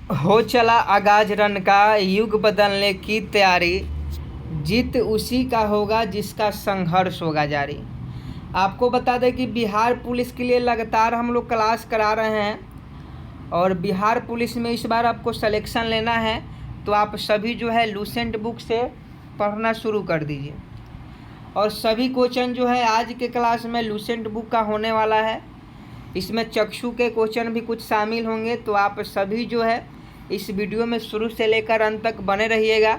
हो चला आगाज रन का, युग बदलने की तैयारी, जीत उसी का होगा जिसका संघर्ष होगा जारी। आपको बता दें कि बिहार पुलिस के लिए लगातार हम लोग क्लास करा रहे हैं और बिहार पुलिस में इस बार आपको सिलेक्शन लेना है तो आप सभी जो है लूसेंट बुक से पढ़ना शुरू कर दीजिए। और सभी क्वेश्चन जो है आज के क्लास में लूसेंट बुक का होने वाला है। इसमें चक्षु के क्वेश्चन भी कुछ शामिल होंगे, तो आप सभी जो है इस वीडियो में शुरू से लेकर अंत तक बने रहिएगा।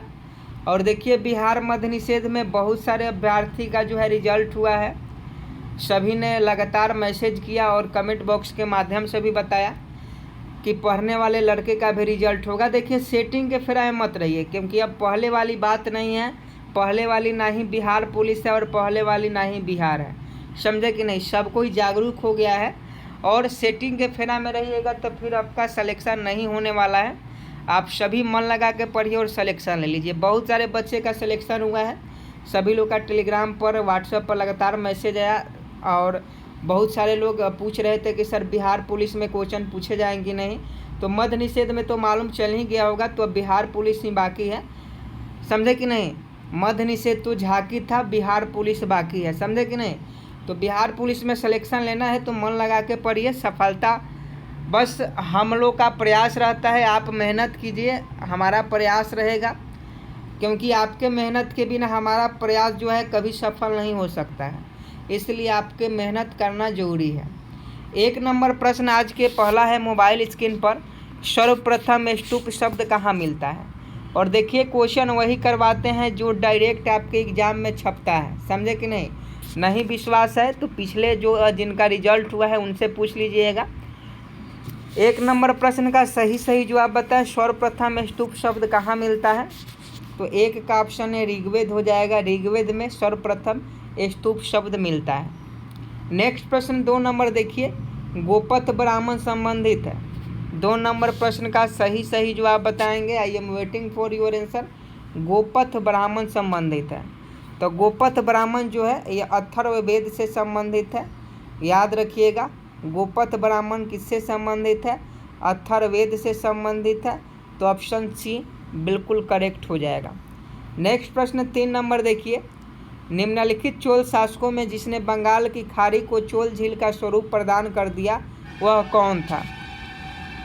और देखिए, बिहार मद्य निषेध में बहुत सारे अभ्यर्थी का जो है रिजल्ट हुआ है। सभी ने लगातार मैसेज किया और कमेंट बॉक्स के माध्यम से भी बताया कि पढ़ने वाले लड़के का भी रिजल्ट होगा। देखिए, सेटिंग के फेरा में मत रहिए, क्योंकि अब पहले वाली बात नहीं है। पहले वाली ना ही बिहार पुलिस है और पहले वाली ना ही बिहार है, समझे कि नहीं। सब कोई जागरूक हो गया है और सेटिंग के फेरा में रहिएगा तो फिर आपका सिलेक्शन नहीं होने वाला है। आप सभी मन लगा के पढ़िए और सिलेक्शन ले लीजिए। बहुत सारे बच्चे का सिलेक्शन हुआ है, सभी लोग का टेलीग्राम पर व्हाट्सएप पर लगातार मैसेज आया और बहुत सारे लोग पूछ रहे थे कि सर बिहार पुलिस में क्वेश्चन पूछे जाएंगे नहीं। तो मद्य निषेध में तो मालूम चल ही गया होगा, तो अब बिहार पुलिस ही बाकी है, समझे कि नहीं। मद्य निषेध तो झांकी था, बिहार पुलिस बाकी है, समझे कि नहीं। तो बिहार पुलिस में सिलेक्शन लेना है तो मन लगा के पढ़िए। सफलता बस हम लोग का प्रयास रहता है, आप मेहनत कीजिए, हमारा प्रयास रहेगा, क्योंकि आपके मेहनत के बिना हमारा प्रयास जो है कभी सफल नहीं हो सकता है। इसलिए आपके मेहनत करना जरूरी है। 1 नंबर प्रश्न आज के पहला है मोबाइल स्क्रीन पर, सर्वप्रथम स्तूप शब्द कहाँ मिलता है। और देखिए, क्वेश्चन वही करवाते हैं जो डायरेक्ट आपके एग्जाम में छपता है, समझे कि नहीं। नहीं विश्वास है तो पिछले जो जिनका रिजल्ट हुआ है उनसे पूछ लीजिएगा। 1 नंबर प्रश्न का सही जवाब बताएं, सर्वप्रथम स्तूप शब्द कहाँ मिलता है। तो 1 का ऑप्शन है ऋग्वेद हो जाएगा। ऋग्वेद में सर्वप्रथम स्तूप शब्द मिलता है। नेक्स्ट प्रश्न 2 नंबर देखिए, गोपथ ब्राह्मण संबंधित है। 2 नंबर प्रश्न का सही जवाब बताएंगे। I am waiting for your answer. Gopatha ब्राह्मण संबंधित है, तो गोपथ ब्राह्मण जो है ये अथर्ववेद से संबंधित है, याद रखिएगा। गोपथ ब्राह्मण किससे संबंधित है, अथर्ववेद से संबंधित है, तो ऑप्शन सी बिल्कुल करेक्ट हो जाएगा। नेक्स्ट प्रश्न 3 नंबर देखिए, निम्नलिखित चोल शासकों में जिसने बंगाल की खाड़ी को चोल झील का स्वरूप प्रदान कर दिया वह कौन था।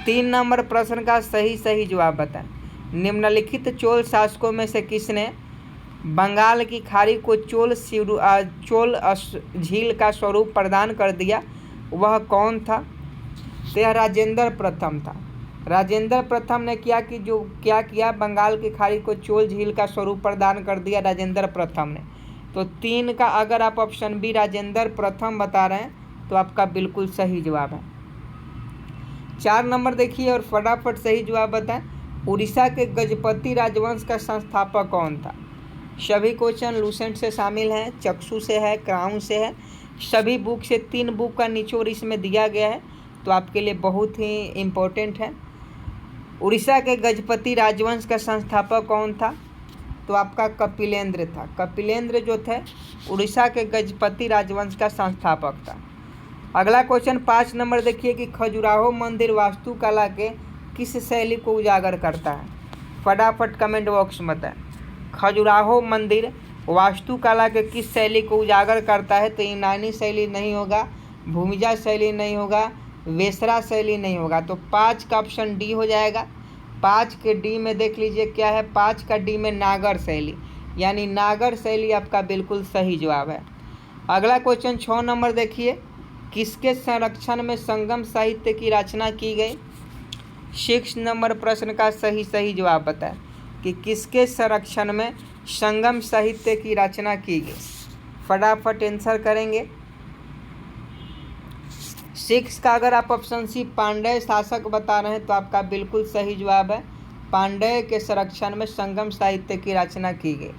3 नंबर प्रश्न का सही जवाब बताएं। निम्नलिखित चोल शासकों में से किसने बंगाल की खाड़ी को चोल झील का स्वरूप प्रदान कर दिया, वह कौन था। तो यह राजेंद्र प्रथम था। राजेंद्र प्रथम ने क्या किया, बंगाल की खाड़ी को चोल झील का स्वरूप प्रदान कर दिया राजेंद्र प्रथम ने। तो 3 का अगर आप ऑप्शन बी राजेंद्र प्रथम बता रहे हैं तो आपका बिल्कुल सही जवाब है। 4 नंबर देखिए और फटाफट सही जवाब बताएं, उड़ीसा के गजपति राजवंश का संस्थापक कौन था। सभी क्वेश्चन लूसेंट से शामिल हैं, चक्षु से है, क्राउन से है, सभी बुक से 3 बुक का निचोड़ इसमें दिया गया है, तो आपके लिए बहुत ही इम्पोर्टेंट है। उड़ीसा के गजपति राजवंश का संस्थापक कौन था, तो आपका कपिलेंद्र था। कपिलेंद्र जो थे उड़ीसा के गजपति राजवंश का संस्थापक था। अगला क्वेश्चन 5 नंबर देखिए कि खजुराहो मंदिर वास्तुकला के किस शैली को उजागर करता है। फटाफट कमेंट बॉक्स में बताएं, खजुराहो मंदिर वास्तुकला के किस शैली को उजागर करता है। तो यूनानी शैली नहीं होगा, भूमिजा शैली नहीं होगा, वेसरा शैली नहीं होगा, तो 5 का ऑप्शन डी हो जाएगा। 5 के डी में देख लीजिए क्या है, 5 का डी में नागर शैली, यानी नागर शैली आपका बिल्कुल सही जवाब है। अगला क्वेश्चन 6 नंबर देखिए, किसके संरक्षण में संगम साहित्य की रचना की गई। 6 नंबर प्रश्न का सही जवाब बताएं कि किसके संरक्षण में संगम साहित्य की रचना की गई। फटाफट आंसर करेंगे। 6 का अगर आप ऑप्शन सी पांड्य शासक बता रहे हैं तो आपका बिल्कुल सही जवाब है, पांड्य के संरक्षण में संगम साहित्य की रचना की गई।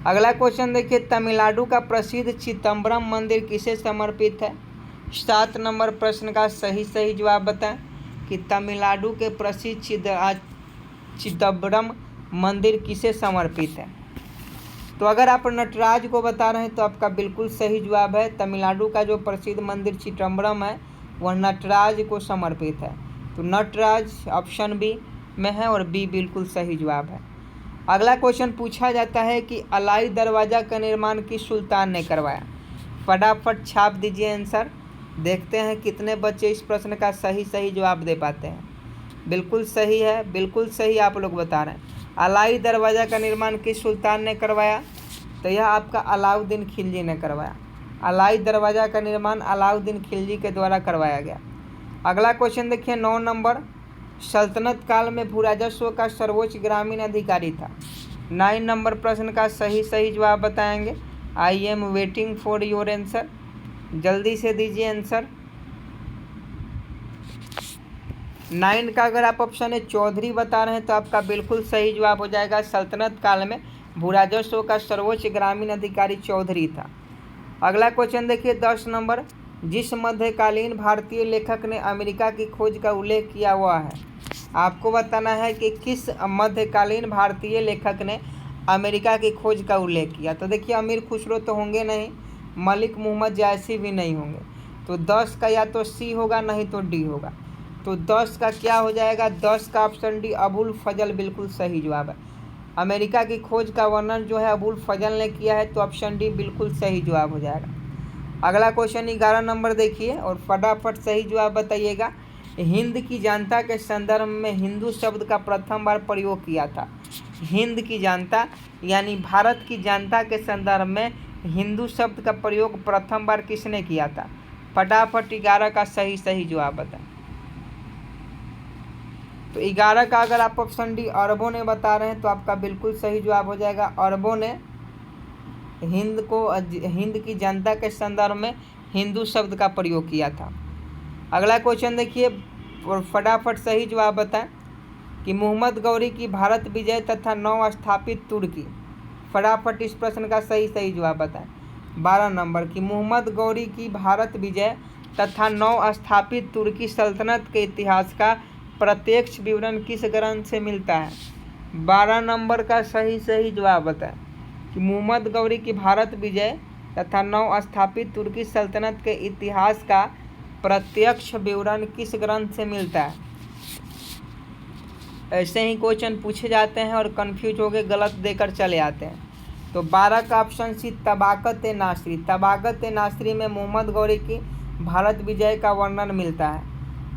अगला क्वेश्चन देखिए, तमिलनाडु का प्रसिद्ध चिदम्बरम मंदिर किसे समर्पित है। 7 नंबर प्रश्न का सही जवाब बताएं कि तमिलनाडु के प्रसिद्ध चिदम्बरम मंदिर किसे समर्पित है। तो अगर आप नटराज को बता रहे हैं तो आपका बिल्कुल सही जवाब है, तमिलनाडु का जो प्रसिद्ध मंदिर चिदम्बरम है वह नटराज को समर्पित है। तो नटराज ऑप्शन बी में है और बी बिल्कुल सही जवाब है। अगला क्वेश्चन पूछा जाता है कि अलाई दरवाज़ा का निर्माण किस सुल्तान ने करवाया। फटाफट छाप दीजिए आंसर। देखते हैं कितने बच्चे इस प्रश्न का सही जवाब दे पाते हैं। बिल्कुल सही है, बिल्कुल सही आप लोग बता रहे हैं। अलाई दरवाज़ा का निर्माण किस सुल्तान ने करवाया, तो यह आपका अलाउद्दीन खिलजी ने करवाया। अलाई दरवाज़ा का निर्माण अलाउद्दीन खिलजी के द्वारा करवाया गया। अगला क्वेश्चन देखिए 9 नंबर, सल्तनत काल में भूराजस्व का सर्वोच्च ग्रामीण अधिकारी था। 9 नंबर प्रश्न का सही जवाब बताएंगे। I am waiting for your answer, जल्दी से दीजिए आंसर। 9 का अगर आप ऑप्शन है चौधरी बता रहे हैं तो आपका बिल्कुल सही जवाब हो जाएगा। सल्तनत काल में भूराजस्व का सर्वोच्च ग्रामीण अधिकारी चौधरी था। अगला क्वेश्चन देखिए 10 नंबर, जिस मध्यकालीन भारतीय लेखक ने अमेरिका की खोज का उल्लेख किया हुआ है। आपको बताना है कि किस मध्यकालीन भारतीय लेखक ने अमेरिका की खोज का उल्लेख किया। तो देखिए अमीर खुसरो तो होंगे नहीं, मलिक मोहम्मद जायसी भी नहीं होंगे, तो 10 का या तो सी होगा नहीं तो डी होगा। तो 10 का क्या हो जाएगा, 10 का ऑप्शन डी अबुल फजल बिल्कुल सही जवाब है। अमेरिका की खोज का वर्णन जो है अबुल फजल ने किया है, तो ऑप्शन डी बिल्कुल सही जवाब हो जाएगा। अगला क्वेश्चन 11 नंबर देखिए और फटाफट सही जवाब बताइएगा। हिंद की जनता के संदर्भ में हिंदू शब्द का प्रथम बार प्रयोग किया था। हिंद की जनता यानी भारत की जनता के संदर्भ में हिंदू शब्द का प्रयोग प्रथम बार किसने किया था। फटाफट 11 का सही जवाब बताएं। तो 11 का अगर आप ऑप्शन डी अरबों ने बता रहे हैं तो आपका बिल्कुल सही जवाब हो जाएगा। अरबों ने हिंद की जनता के संदर्भ में हिंदू शब्द का प्रयोग किया था। अगला क्वेश्चन देखिए और फटाफट सही जवाब बताएं कि मोहम्मद गौरी की भारत विजय तथा नव स्थापित तुर्की। फटाफट इस प्रश्न का सही जवाब बताएं। 12 नंबर की मोहम्मद गौरी की भारत विजय तथा नव स्थापित तुर्की सल्तनत के इतिहास का प्रत्यक्ष विवरण किस ग्रंथ से मिलता है। 12 नंबर का सही जवाब बताएं कि मोहम्मद गौरी की भारत विजय तथा नव स्थापित तुर्की सल्तनत के इतिहास का प्रत्यक्ष विवरण किस ग्रंथ से मिलता है। ऐसे ही क्वेश्चन पूछे जाते हैं और कंफ्यूज हो गए गलत देकर चले आते हैं। तो 12 का ऑप्शन सी तबाकत नासरी। तबाकत नासरी में मोहम्मद गौरी की भारत विजय का वर्णन मिलता है।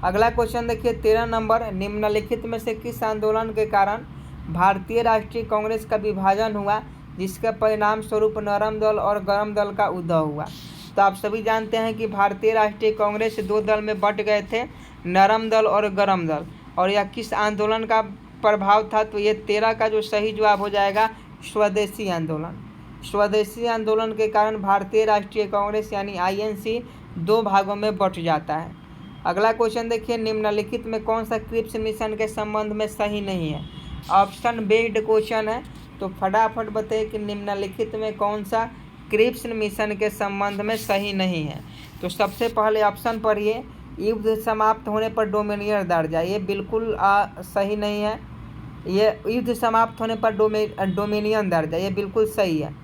अगला क्वेश्चन देखिए 13 नंबर, निम्नलिखित में से किस आंदोलन के कारण भारतीय राष्ट्रीय कांग्रेस का विभाजन हुआ जिसके परिणाम स्वरूप नरम दल और गरम दल का उदय हुआ। तो आप सभी जानते हैं कि भारतीय राष्ट्रीय कांग्रेस 2 दल में बंट गए थे, नरम दल और गरम दल। और यह किस आंदोलन का प्रभाव था, तो ये 13 का जो सही जवाब हो जाएगा स्वदेशी आंदोलन। स्वदेशी आंदोलन के कारण भारतीय राष्ट्रीय कांग्रेस यानी आईएनसी 2 भागों में बंट जाता है। अगला क्वेश्चन देखिए, निम्नलिखित में कौन सा क्रिप्स मिशन के संबंध में सही नहीं है। ऑप्शन बेस्ड क्वेश्चन है, तो फटाफट बताइए कि निम्नलिखित में कौन सा क्रिप्स मिशन के संबंध में सही नहीं है। तो सबसे पहले ऑप्शन पढ़िए, युद्ध समाप्त होने पर डोमिनियन दर्जा, ये बिल्कुल सही नहीं है। ये युद्ध समाप्त होने पर डोमिनियन दर्जा, ये बिल्कुल सही है।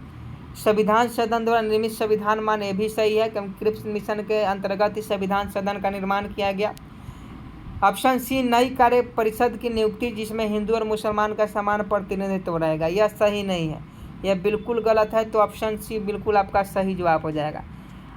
संविधान सदन द्वारा निर्मित संविधान मान, ये भी सही है कि क्रिप्स मिशन के अंतर्गत ही संविधान सदन का निर्माण किया गया। ऑप्शन सी नई कार्य परिषद की नियुक्ति जिसमें हिंदू और मुसलमान का समान प्रतिनिधित्व रहेगा, यह सही नहीं है, यह बिल्कुल गलत है। तो ऑप्शन सी बिल्कुल आपका सही जवाब हो जाएगा।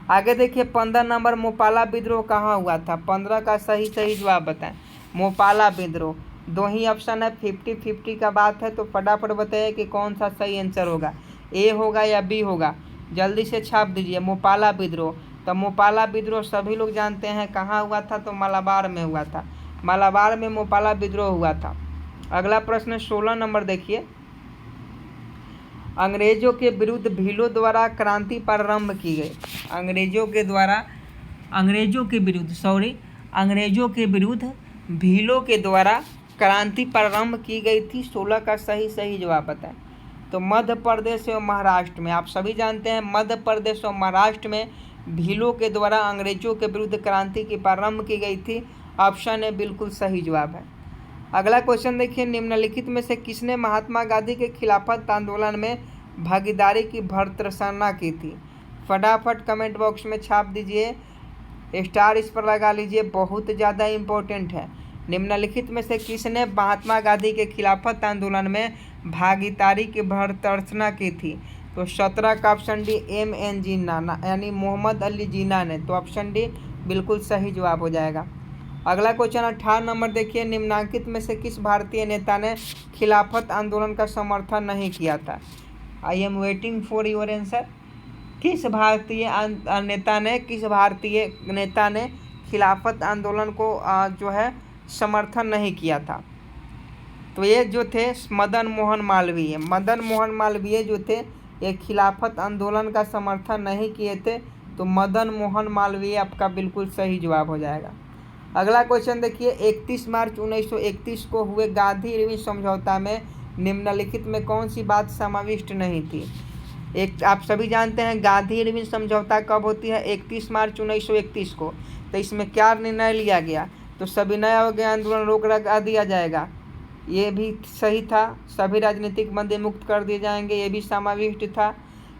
आगे देखिए 15 नंबर, मोपाला विद्रोह कहाँ हुआ था। 15 का सही जवाब बताएं। मोपाला विद्रोह 2 ही ऑप्शन है, 50-50 का बात है, तो फटाफट बताइए कि कौन सा सही आंसर होगा, ए होगा या बी होगा। जल्दी से छाप दीजिए। मोपाला विद्रोह, तो मोपाला विद्रोह सभी लोग जानते हैं कहाँ हुआ था, तो मलाबार में हुआ था। मलाबार में मोपाला विद्रोह हुआ था। अगला प्रश्न 16 नंबर देखिए, अंग्रेजों के विरुद्ध भीलों द्वारा क्रांति प्रारंभ की गई। अंग्रेजों के विरुद्ध भीलों के द्वारा क्रांति प्रारंभ की गई थी। 16 का सही जवाब बताएं। तो मध्य प्रदेश और महाराष्ट्र में, आप सभी जानते हैं मध्य प्रदेश और महाराष्ट्र में भीलों के द्वारा अंग्रेजों के विरुद्ध क्रांति की प्रारंभ की गई थी। ऑप्शन ए बिल्कुल सही जवाब है। अगला क्वेश्चन देखिए, निम्नलिखित में से किसने महात्मा गांधी के खिलाफत आंदोलन में भागीदारी की भर्त्सना की थी। फटाफट कमेंट बॉक्स में छाप दीजिए, स्टार इस पर लगा लीजिए, बहुत ज़्यादा इम्पोर्टेंट है। निम्नलिखित में से किसने महात्मा गांधी के खिलाफत आंदोलन में भागीदारी की भर्त्सना की थी? तो 17 का ऑप्शन डी MN जिन्ना यानी मोहम्मद अली जिन्ना ने। तो ऑप्शन डी बिल्कुल सही जवाब हो जाएगा। अगला क्वेश्चन 18 नंबर देखिए, निम्नलिखित में से किस भारतीय नेता ने खिलाफत आंदोलन का समर्थन नहीं किया था? I am waiting for your answer. किस भारतीय नेता ने खिलाफत आंदोलन को जो है समर्थन नहीं किया था? तो ये जो थे मदन मोहन मालवीय। मदन मोहन मालवीय जो थे ये खिलाफत आंदोलन का समर्थन नहीं किए थे। तो मदन मोहन मालवीय आपका बिल्कुल सही जवाब हो जाएगा। अगला क्वेश्चन देखिए, 31 मार्च 1931 को हुए गांधी इरविन समझौता में निम्नलिखित में कौन सी बात समाविष्ट नहीं थी? आप सभी जानते हैं गांधी इरविन समझौता कब होती है? 31 मार्च 1931 को। तो इसमें क्या निर्णय लिया गया? तो सविनय अवज्ञा आंदोलन रोक लगा दिया जाएगा, ये भी सही था। सभी राजनीतिक बंदी मुक्त कर दिए जाएंगे, ये भी समाविष्ट था।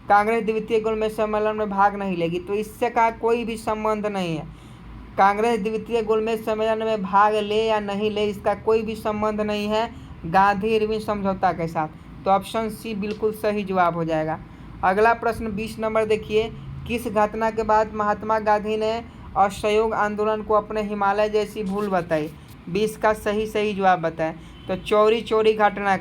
कांग्रेस द्वितीय गोलमेज सम्मेलन में भाग नहीं लेगी, तो इससे का कोई भी संबंध नहीं है। कांग्रेस द्वितीय गोलमेज सम्मेलन में भाग ले या नहीं ले, इसका कोई भी संबंध नहीं है गांधी इरविन समझौता के साथ। तो ऑप्शन सी बिल्कुल सही जवाब हो जाएगा। अगला प्रश्न 20 नंबर देखिए, किस घटना के बाद महात्मा गांधी ने असहयोग आंदोलन को अपने हिमालय जैसी भूल बताई? 20 का सही जवाब बताएं। तो चौरी चौरी घटना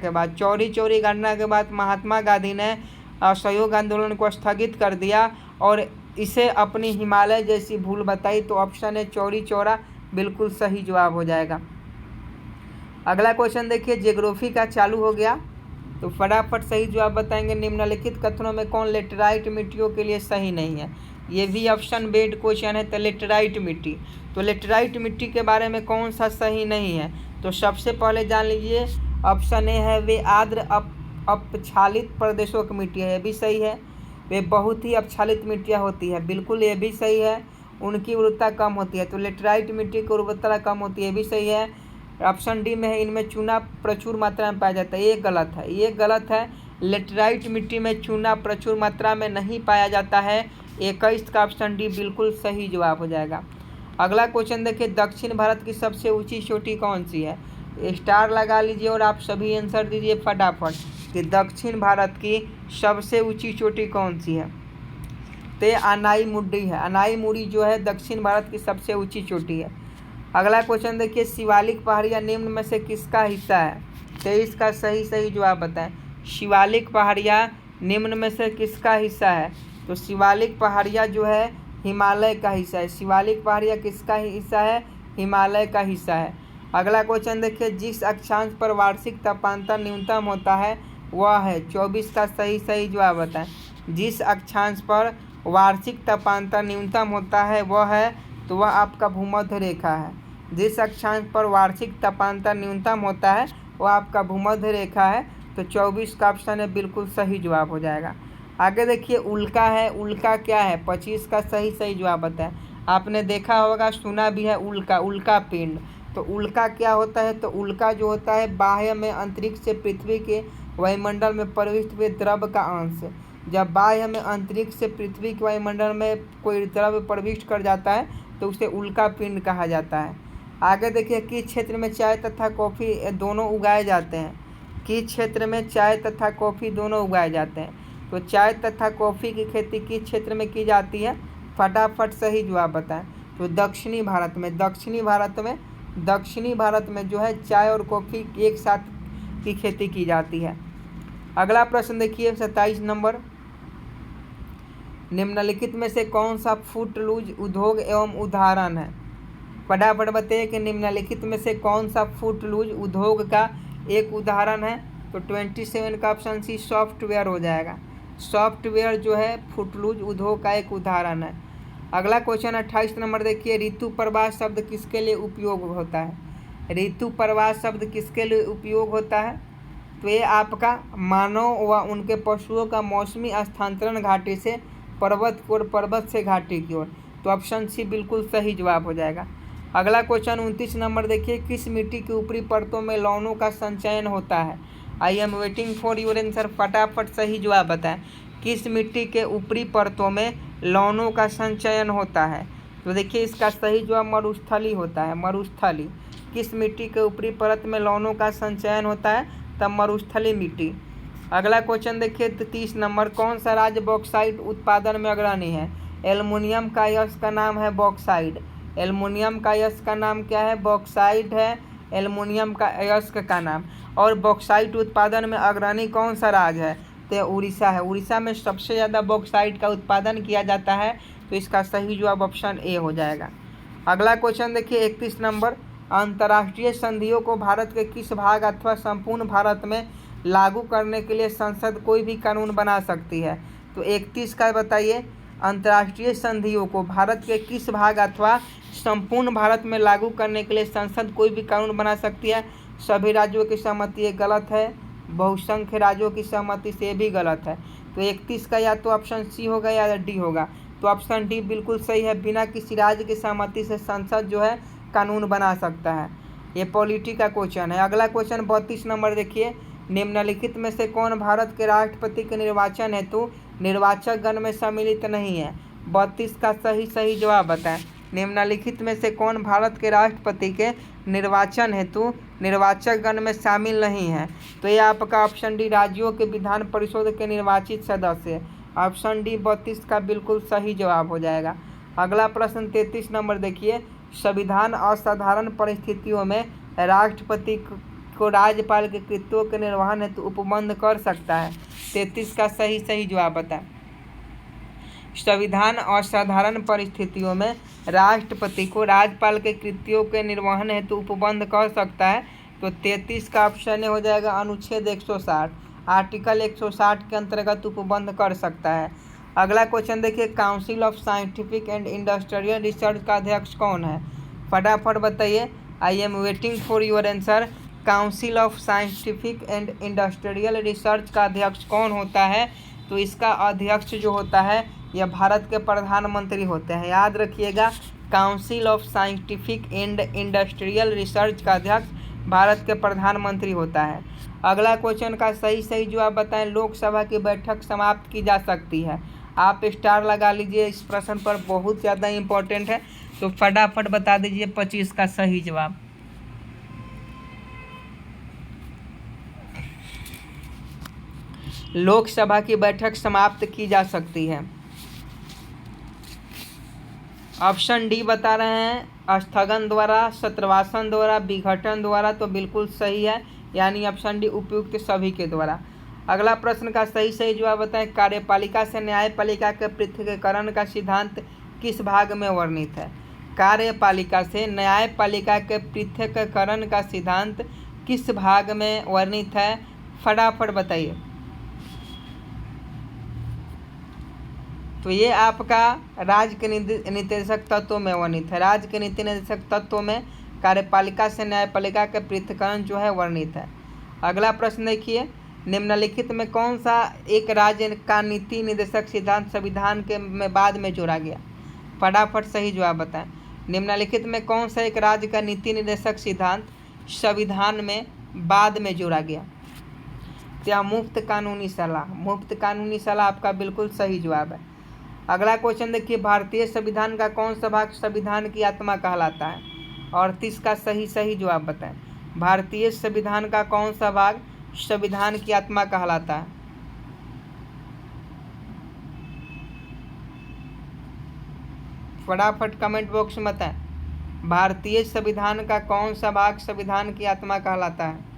के बाद महात्मा गांधी ने असहयोग आंदोलन को स्थगित कर दिया और इसे अपनी हिमालय जैसी भूल बताई। तो ऑप्शन है चौरी चौरा बिल्कुल सही जवाब हो जाएगा। अगला क्वेश्चन देखिए, ज्योग्राफी का चालू हो गया, तो फटाफट सही जवाब बताएंगे। निम्नलिखित कथनों में कौन लेटराइट मिट्टियों के लिए सही नहीं है? ये भी ऑप्शन बेस्ड क्वेश्चन है। तो लेटराइट मिट्टी, तो लेटराइट मिट्टी के बारे में कौन सा सही नहीं है? तो सबसे पहले जान लीजिए, ऑप्शन ए है वे आर्द्र अपक्षालित प्रदेशों की मिट्टी है, ये भी सही है। वे बहुत ही अपक्षालित मिट्टियाँ होती है, बिल्कुल ये भी सही है। उनकी उर्वरता कम होती है, तो लेटराइट मिट्टी की उर्वरता कम होती है, ये भी सही है। ऑप्शन डी में है इनमें चूना प्रचुर मात्रा में पाया जाता है, ये गलत है। लेटराइट मिट्टी में चूना प्रचुर मात्रा में नहीं पाया जाता है। 21 का ऑप्शन डी बिल्कुल सही जवाब हो जाएगा। अगला क्वेश्चन देखिए, दक्षिण भारत की सबसे ऊंची चोटी कौन सी है? स्टार लगा लीजिए और आप सभी आंसर दीजिए फटाफट कि दक्षिण भारत की सबसे ऊंची चोटी कौन सी है? तो अनाई मुड्डी है। अनाई मुड़ी जो है दक्षिण भारत की सबसे ऊंची चोटी है। अगला क्वेश्चन देखिए, शिवालिक पहाड़ियाँ निम्न में से किसका हिस्सा है? 23 का सही जवाब बताएं। शिवालिक पहाड़ियाँ निम्न में से किसका हिस्सा है? तो शिवालिक पहाड़ियाँ जो है हिमालय का हिस्सा है। शिवालिक पहाड़ियाँ किसका हिस्सा है? हिमालय का हिस्सा है। अगला क्वेश्चन देखिए, जिस अक्षांश पर वार्षिक तापांतर न्यूनतम होता है वह है? 24 का सही जवाब बताएं। जिस अक्षांश पर वार्षिक तापांतर न्यूनतम होता है वह है, तो वह आपका भूमध्य रेखा है। जिस अक्षांश पर वार्षिक तापांतर न्यूनतम होता है वह आपका भूमध्य रेखा है। तो 24 का ऑप्शन है बिल्कुल सही जवाब हो जाएगा। आगे देखिए, उल्का है। उल्का क्या है? 25 का सही जवाब बताएं। आपने देखा होगा, सुना भी है उल्का पिंड। तो उल्का क्या होता है? तो उल्का जो होता है बाह्य में अंतरिक्ष से पृथ्वी के वायुमंडल में प्रविष्ट हुए द्रव का अंश। जब बाह्य में अंतरिक्ष से पृथ्वी के वायुमंडल में कोई द्रव प्रविष्ट कर जाता है तो उसे उल्का पिंड कहा जाता है। आगे देखिए, किस क्षेत्र में चाय तथा कॉफ़ी दोनों उगाए जाते हैं? किस क्षेत्र में चाय तथा कॉफ़ी दोनों उगाए जाते हैं? तो चाय तथा कॉफ़ी की खेती किस क्षेत्र में की जाती है? फटाफट सही जवाब बताएं। तो दक्षिणी भारत में जो है चाय और कॉफ़ी एक साथ की खेती की जाती है। अगला प्रश्न देखिए 27 नंबर, निम्नलिखित में से कौन सा फुटलूज उद्योग एवं उदाहरण है? फटाफट बताइए कि निम्नलिखित में से कौन सा फुटलूज उद्योग का एक उदाहरण है? तो 27 का ऑप्शन सी सॉफ्टवेयर हो जाएगा। सॉफ्टवेयर जो है फुटलूज उद्योग का एक उदाहरण है। अगला क्वेश्चन 28 नंबर देखिए, ऋतु प्रवास शब्द किसके लिए उपयोग होता है? ऋतु प्रवास शब्द किसके लिए उपयोग होता है? तो ये आपका मानव व उनके पशुओं का मौसमी स्थानांतरण घाटी से पर्वत की ओर, पर्वत से घाटी की ओर। तो ऑप्शन सी बिल्कुल सही जवाब हो जाएगा। अगला क्वेश्चन 29 नंबर देखिए, किस मिट्टी की ऊपरी परतों में लवणों का संचयन होता है? I am waiting for your answer. फटाफट सही जवाब बताएं। किस मिट्टी के ऊपरी परतों में लवणों का संचयन होता है? तो देखिए इसका सही जवाब मरुस्थली होता है। मरुस्थली किस मिट्टी के ऊपरी परत में लवणों का संचयन होता है? तब मरुस्थलीय मिट्टी। अगला क्वेश्चन देखिए 30 नंबर, कौन सा राज्य बॉक्साइट उत्पादन में अग्रणी है? एल्युमिनियम का यश का नाम है बॉक्साइट। एल्युमिनियम का यश का नाम क्या है? बॉक्साइट है एल्युमिनियम का अयस्क का नाम। और बॉक्साइट उत्पादन में अग्रणी कौन सा राज्य है? तो उड़ीसा है। उड़ीसा में सबसे ज़्यादा बॉक्साइट का उत्पादन किया जाता है, तो इसका सही जवाब ऑप्शन ए हो जाएगा। अगला क्वेश्चन देखिए 31 नंबर, अंतर्राष्ट्रीय संधियों को भारत के किस भाग अथवा संपूर्ण भारत में लागू करने के लिए संसद कोई भी कानून बना सकती है? तो 31 का बताइए, अंतर्राष्ट्रीय संधियों को भारत के किस भाग अथवा संपूर्ण भारत में लागू करने के लिए संसद कोई भी कानून बना सकती है? सभी राज्यों की सहमति, ये गलत है। बहुसंख्य राज्यों की सहमति से भी गलत है। तो 31 का या तो ऑप्शन सी होगा या डी होगा। तो ऑप्शन डी बिल्कुल सही है, बिना किसी राज्य की सहमति से संसद जो है कानून बना सकता है। ये पॉलिटी का क्वेश्चन है। अगला क्वेश्चन 32 नंबर देखिए, निम्नलिखित में से कौन भारत के राष्ट्रपति के निर्वाचन हेतु निर्वाचक गण में सम्मिलित नहीं है? 32 का सही जवाब बताएं। निम्नलिखित में से कौन भारत के राष्ट्रपति के निर्वाचन हेतु निर्वाचक गण में शामिल नहीं है? तो ये आपका ऑप्शन डी, राज्यों के विधान परिषद के निर्वाचित सदस्य। ऑप्शन डी 32 का बिल्कुल सही जवाब हो जाएगा। अगला प्रश्न 33 नंबर देखिए, संविधान असाधारण परिस्थितियों में राष्ट्रपति को राज्यपाल के कृत्यों के निर्वहन हेतु उपबंध कर सकता है। 33 का सही जवाब बताएं। संविधान असाधारण परिस्थितियों में राष्ट्रपति को राज्यपाल के कृत्यों के निर्वहन हेतु उपबंध कर सकता है। तो 33 का ऑप्शन हो जाएगा, अनुच्छेद 160, आर्टिकल 160 के अंतर्गत उपबंध कर सकता है। अगला क्वेश्चन देखिए, council of scientific and industrial research का अध्यक्ष कौन है? फटाफट बताइए, I am waiting for your answer. Council of scientific and industrial research का अध्यक्ष कौन होता है? तो इसका अध्यक्ष जो होता है यह भारत के प्रधानमंत्री होते हैं। याद रखिएगा, council of scientific and industrial research का अध्यक्ष भारत के प्रधानमंत्री होता है। अगला क्वेश्चन का सही जवाब बताएं, लोकसभा की बैठक समाप्त की जा सकती है? आप स्टार लगा लीजिए, इस प्रश्न पर बहुत ज़्यादा इम्पोर्टेंट है। तो फटाफट बता दीजिए 25 का सही जवाब। लोकसभा की बैठक समाप्त की जा सकती है। ऑप्शन डी बता रहे हैं, स्थगन द्वारा, सत्रवासन द्वारा, विघटन द्वारा। तो बिल्कुल सही है, यानी ऑप्शन डी उपयुक्त सभी के द्वारा। अगला प्रश्न का सही जवाब बताएं, कार्यपालिका से न्यायपालिका के पृथक्करण का सिद्धांत किस भाग में वर्णित है? कार्यपालिका से न्यायपालिका के पृथक्करण का सिद्धांत किस भाग में वर्णित है? फटाफट बताइए। तो ये आपका राज्य के निर्देशक तत्वों में वर्णित है। राज्य के नीति निर्देशक तत्वों में कार्यपालिका से न्यायपालिका के पृथक्करण जो है वर्णित है। अगला प्रश्न देखिए, निम्नलिखित में कौन सा एक राज्य का नीति निर्देशक सिद्धांत संविधान के में बाद में जोड़ा गया? फटाफट सही जवाब बताएं। निम्नलिखित में कौन सा एक राज्य का नीति निर्देशक सिद्धांत संविधान में बाद में जोड़ा गया? क्या मुफ्त कानूनी सलाह। मुफ्त कानूनी सलाह आपका बिल्कुल सही जवाब है। अगला क्वेश्चन देखिए, भारतीय संविधान का कौन सा भाग संविधान की आत्मा कहलाता है? 38 का सही जवाब बताएं। भारतीय संविधान का कौन सा भाग संविधान की आत्मा कहलाता है? फटाफट कमेंट बॉक्स में बताएं, भारतीय संविधान का कौन सा भाग संविधान की आत्मा कहलाता है?